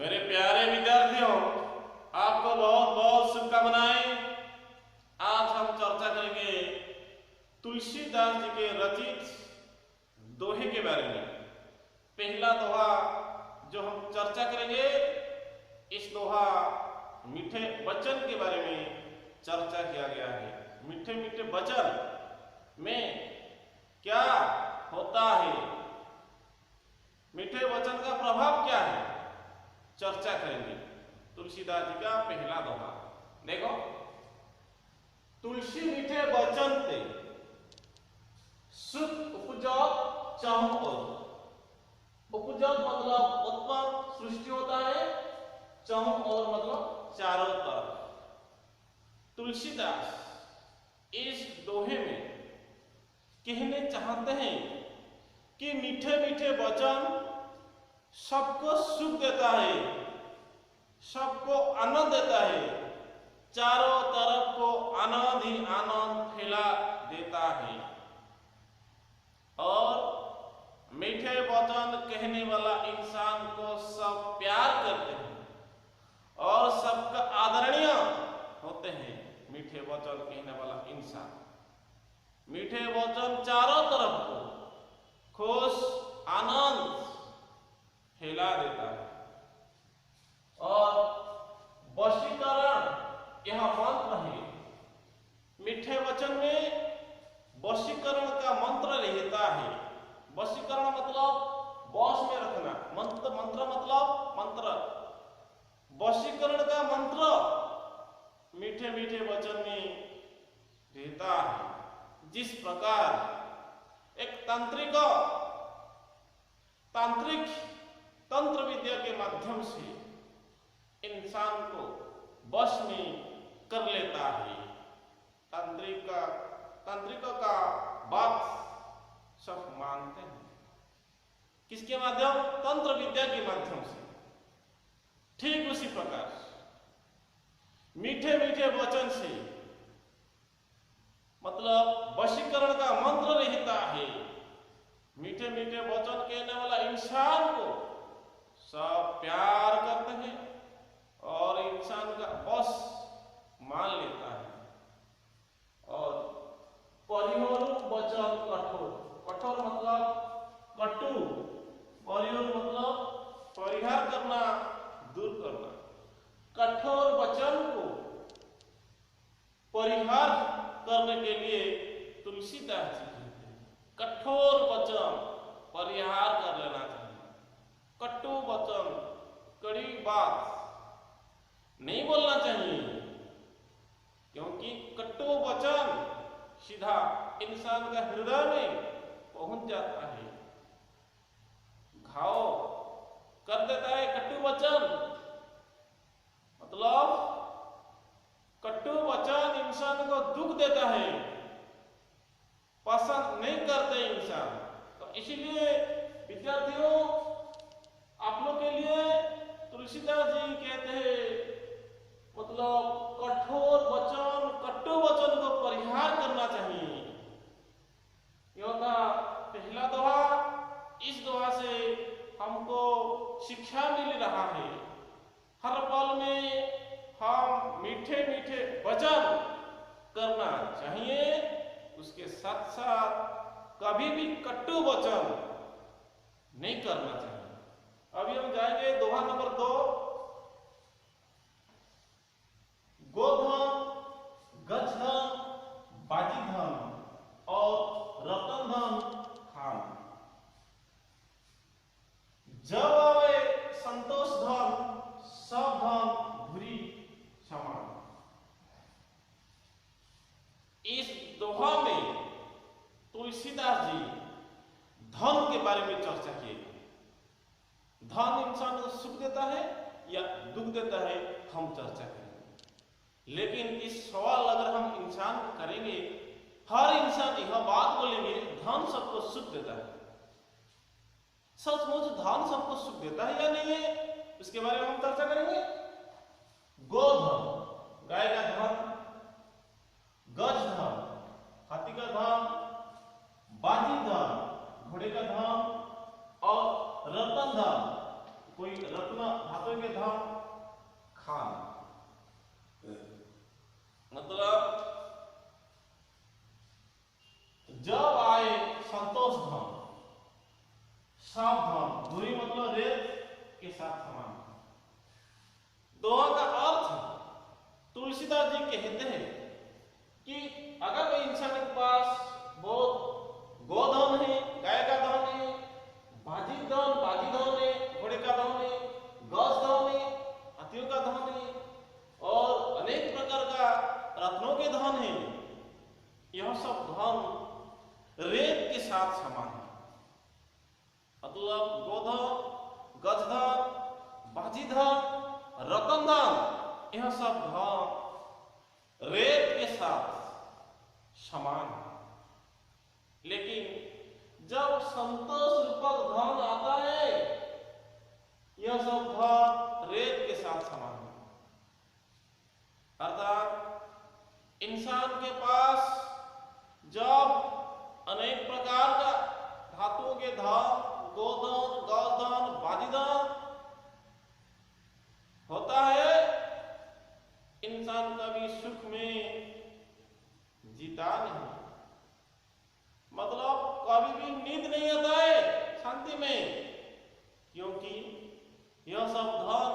मेरे प्यारे विद्यार्थियों, आपको बहुत बहुत शुभकामनाएं। आज हम चर्चा करेंगे तुलसीदास जी के रचित दोहे के बारे में। पहला दोहा जो हम चर्चा करेंगे, इस दोहा मीठे वचन के बारे में चर्चा किया गया है। मीठे मीठे वचन में क्या होता है, मीठे वचन का प्रभाव क्या है, चर्चा करेंगे। तुलसीदास जी का पहला दोहा देखो। तुलसी मीठे वचन ते सुख उपजत चाहूं और। उपजत मतलब उत्पन्न सृष्टि होता है, चाहूं और मतलब चारों तरफ। तुलसीदास इस दोहे में कहने चाहते हैं कि मीठे मीठे वचन सबको सुख देता है, सबको आनंद देता है, चारों तरफ को आनंद ही आनंद फैला देता है। और मीठे वचन कहने वाला इंसान को सब प्यार करते हैं और सबका आदरणीय होते हैं। मीठे वचन कहने वाला इंसान मीठे वचन चारों तरफ को खुश आनंद फैला देता है। और वशीकरण यह मंत्र है। मीठे वचन में वशीकरण का मंत्र रहता है। वशीकरण मतलब वश में रखना, मंत्र मतलब मंत्र। वशीकरण का मंत्र मीठे मीठे वचन में रहता है। जिस प्रकार एक तांत्रिक तंत्र विद्या के माध्यम से इंसान को वश में कर लेता है। तांत्रिकों का बात सब मानते हैं। किसके माध्यम? तंत्र विद्या के माध्यम से। ठीक उसी प्रकार मीठे मीठे वचन से मतलब वशीकरण का मंत्र रहता है। मीठे मीठे वचन कहने वाला इंसान को सब प्यार करते हैं और इंसान का बस मान लेता है। और परिहोर वचन कठोर। कठोर मतलब कटु, परिहोर मतलब परिहार करना, दूर करना। कठोर वचन को परिहार करने के लिए तुलसीदास जी कहते हैं कठोर वचन परिहार कर लेना चाहिए। कटु वचन, कड़ी बात नहीं बोलना चाहिए, क्योंकि कटु वचन सीधा इंसान का हृदय में पहुंच जाता है, घाव कर देता है। कटु वचन मतलब कटु वचन इंसान को दुख देता है, पसंद नहीं करते इंसान। तो इसीलिए विद्यार्थियों, आप लोग के लिए तुलसीदास जी कहते हैं मतलब कठोर वचन, कटु वचन को परिहार करना चाहिए। यह था पहला दोहा। इस दोहा से हमको शिक्षा मिल रहा है। हर पल में हम मीठे मीठे वचन करना चाहिए, उसके साथ साथ कभी भी कटु वचन नहीं करना चाहिए। अभी हम जाएंगे दोहा नंबर 2। गोधन, गजधन, बाजीधन और रतनधन खान। जब आवे संतोष धन, सब धन भूरी समान। इस दोहा में तुलसीदास जी धन के बारे में चर्चा की। धन इंसान को सुख देता है या दुख देता है, हम चर्चा करेंगे। लेकिन इस सवाल अगर हम इंसान को करेंगे, हर इंसान यह बात बोलेंगे धन सबको सुख देता है। सचमुच धन सबको सुख देता है या नहीं है, इसके बारे में हम चर्चा करेंगे। गोधन, गाय का धन। गजधन, हाथी का धन। बाजीधन, घोड़े का धन। और रतन धन, कोई रत्न धातु के धन, खान मतलब जब आए संतोष धन, सावधान, दूरी मतलब रेत के साथ समान। दोहा का अर्थ तुलसीदास जी कहते हैं कि अगर कोई इंसान के पास बहुत गोधन है, गाय का धन है, बाजी धन है, घोड़े का धन है, गज धन है, हाथियों का धन है और अनेक प्रकार का रत्नों के धन है, यह सब धन रेत के साथ समान है। मतलब गोधन, गजधन, बाजीधन, रतनधन, यह सब धन रेत के साथ समान है। लेकिन जब संतोष रूपक धन आता है, यह सब धन रेत के साथ समान है। अर्थात इंसान के पास जब अनेक प्रकार का धातुओं के धन, गोधन, गजधन, बाजीधन होता है, इंसान कभी सुख में जीता नहीं, मतलब कभी भी नींद नहीं आता है शांति में, क्योंकि यह सब धन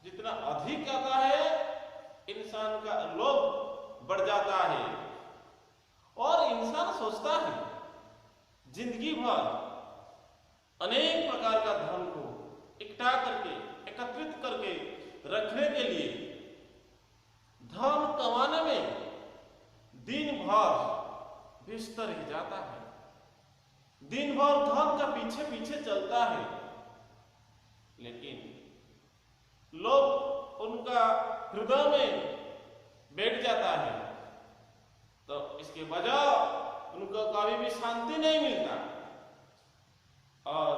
जितना अधिक आता है इंसान का लोभ बढ़ जाता है और इंसान सोचता है जिंदगी भर अनेक प्रकार का धन को इकट्ठा करके, एकत्रित करके रखने के लिए, धन कमाने में दिन भर व्यस्त रह जाता है, दिन भर धन का पीछे पीछे चलता है। लेकिन लोग उनका हृदय में बैठ जाता है, तो इसके वजह उनको कभी भी शांति नहीं मिलता और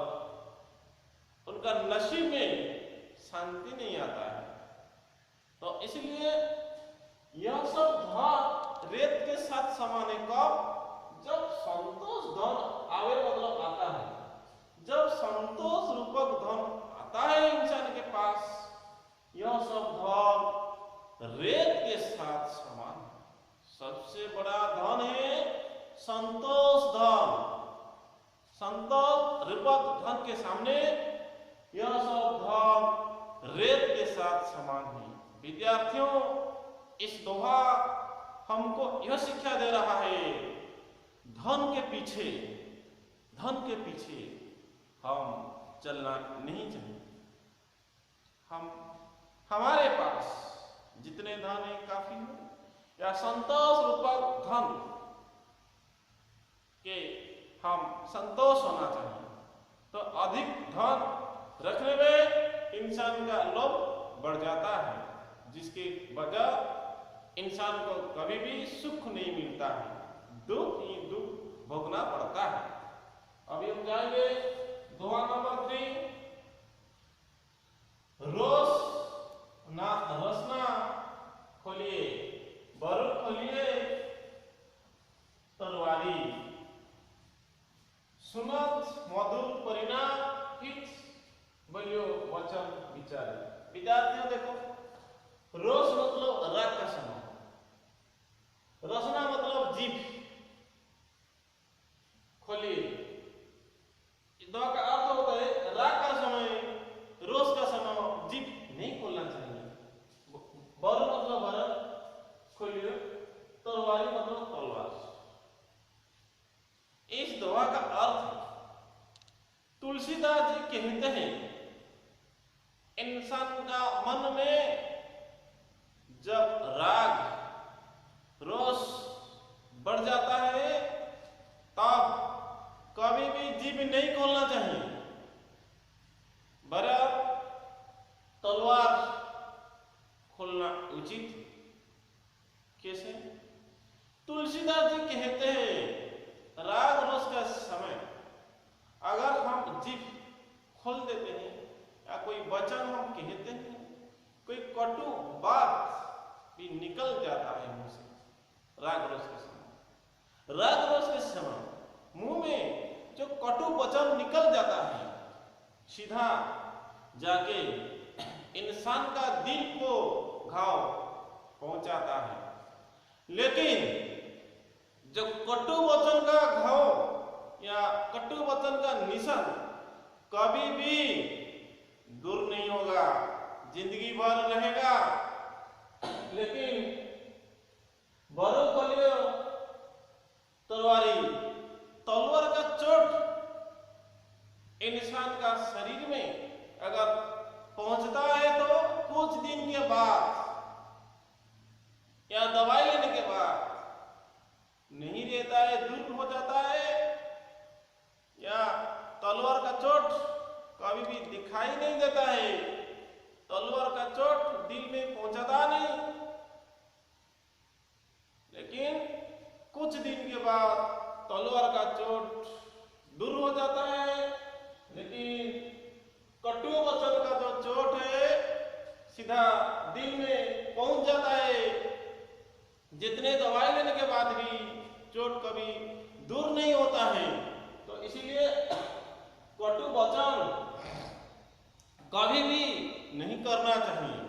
उनका नसीब में शांति नहीं आता है। तो इसलिए यह सब धन रेत के साथ समान है। कब? जब संतोष धन आवे मतलब आता है, जब संतोष रूपक धन आता है इंसान के पास, यह सब धन रेत के साथ समान है। सबसे बड़ा धन है संतोष धन। संतोष रूपक धन के सामने यह सब धन रेत के साथ समान है। विद्यार्थियों, इस दोहा हमको यह शिक्षा दे रहा है, धन के पीछे हम चलना नहीं चाहिए। हमारे पास जितने धन है काफी है, या संतोष रूपक धन के हम संतोष होना चाहिए। तो अधिक धन रखने में इंसान का लोभ बढ़ जाता है, जिसकी वजह इंसान को कभी भी सुख नहीं मिलता है, दुख ही दुख भोगना पड़ता है। अभी हम जाएंगे दोहा नंबर 3, रसना खोलिए, बरूद खोलिए तलवारी, सुनत मधुर परिणाम हित बोलियो वचन विचार। विद्यार्थियों देखो, रोष मतलब राग का समय, रसना मतलब जीभ, खोलिए। दोहा का अर्थ होता है राग का समय, रोष का समय जीभ नहीं खोलना चाहिए। बर मतलब भरत, खोलिए। तलवारी मतलब तलवार। इस दोहा का अर्थ तुलसीदास जी कहते हैं, इंसान का मन में जब राग रोष बढ़ जाता है तब कभी भी जीभ नहीं खोलना चाहिए, बराबर तलवार खोलना उचित। कैसे? तुलसीदास जी कहते हैं राग रोष का समय अगर हम जीभ खोल देते हैं या कोई वचन हम कहते हैं, कोई कटु बात भी निकल जाता है मुंह से, राग रोष के समय, राग रोष के समय मुंह में जो कटु वचन निकल जाता है, सीधा जाके इंसान का दिल को घाव पहुंचाता है। लेकिन जो कटु वचन का घाव या कटु वचन का निशान कभी भी दूर नहीं होगा, जिंदगी भर रहेगा। लेकिन बरो कलियो तलवार का चोट इंसान का शरीर में अगर पहुंचता है तो कुछ दिन के बाद या दवाई लेने के बाद नहीं रहता है, दूर हो जाता है, या तलवार का चोट कभी भी दिखाई नहीं देता है, तलवार का चोट दिल में पहुंचता नहीं। लेकिन कुछ दिन के बाद तलवार का चोट दूर हो जाता है, लेकिन कटु वचन का जो चोट है सीधा दिल में पहुंच जाता है। जितने दवाई लेने के बाद भी चोट कभी दूर नहीं होता है। तो इसीलिए कटु वचन कभी भी नहीं करना चाहिए।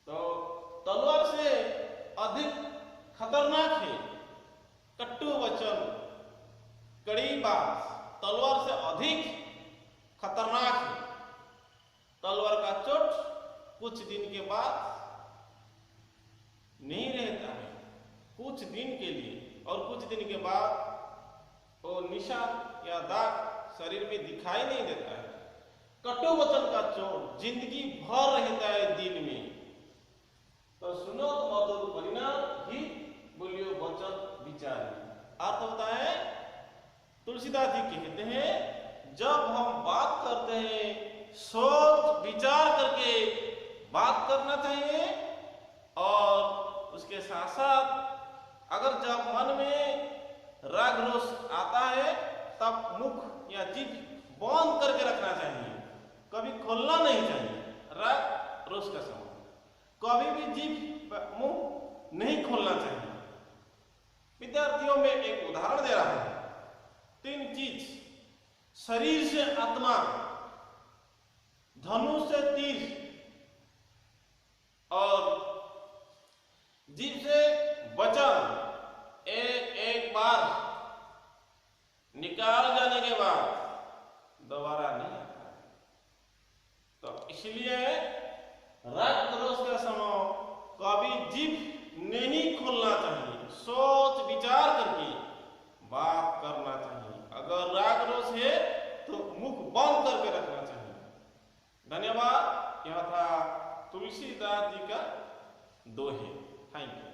तो तलवार से अधिक खतरनाक है कटु वचन, कड़ी बात तलवार से अधिक खतरनाक है। तलवार का चोट कुछ दिन के बाद नहीं रहता है, कुछ दिन के लिए, और कुछ दिन के बाद वो निशान या दाग शरीर में दिखाई नहीं देता है। कटु वचन का चोट जिंदगी भर रहता है दिल में। तो सुनो तो मधुर परिणाम गीत बोलियो वचन विचार। अर्थ होता है, तुलसीदास जी कहते हैं जब हम बात करते हैं सोच विचार करके बात करना चाहिए, और उसके साथ साथ अगर जब मन में राग रोष आता है तब मुख या जीभ बंद करके रखना चाहिए, कभी खोलना नहीं चाहिए। राग रोष का समय कभी भी जीभ मुंह नहीं खोलना चाहिए। विद्यार्थियों में एक उदाहरण दे रहा है। 3 चीज, शरीर से आत्मा, धनुष से तीर और जीभ से वचन, एक बार निकाल जाने के बाद दोबारा नहीं आता है। तो इसलिए राग रोष का समय कभी जीभ नहीं खोलना चाहिए, सोच विचार करके बात करना चाहिए। अगर राग रोष है तो मुख बंद करके रखना चाहिए। धन्यवाद। यह था तुलसीदास जी का दोहे। Thank you.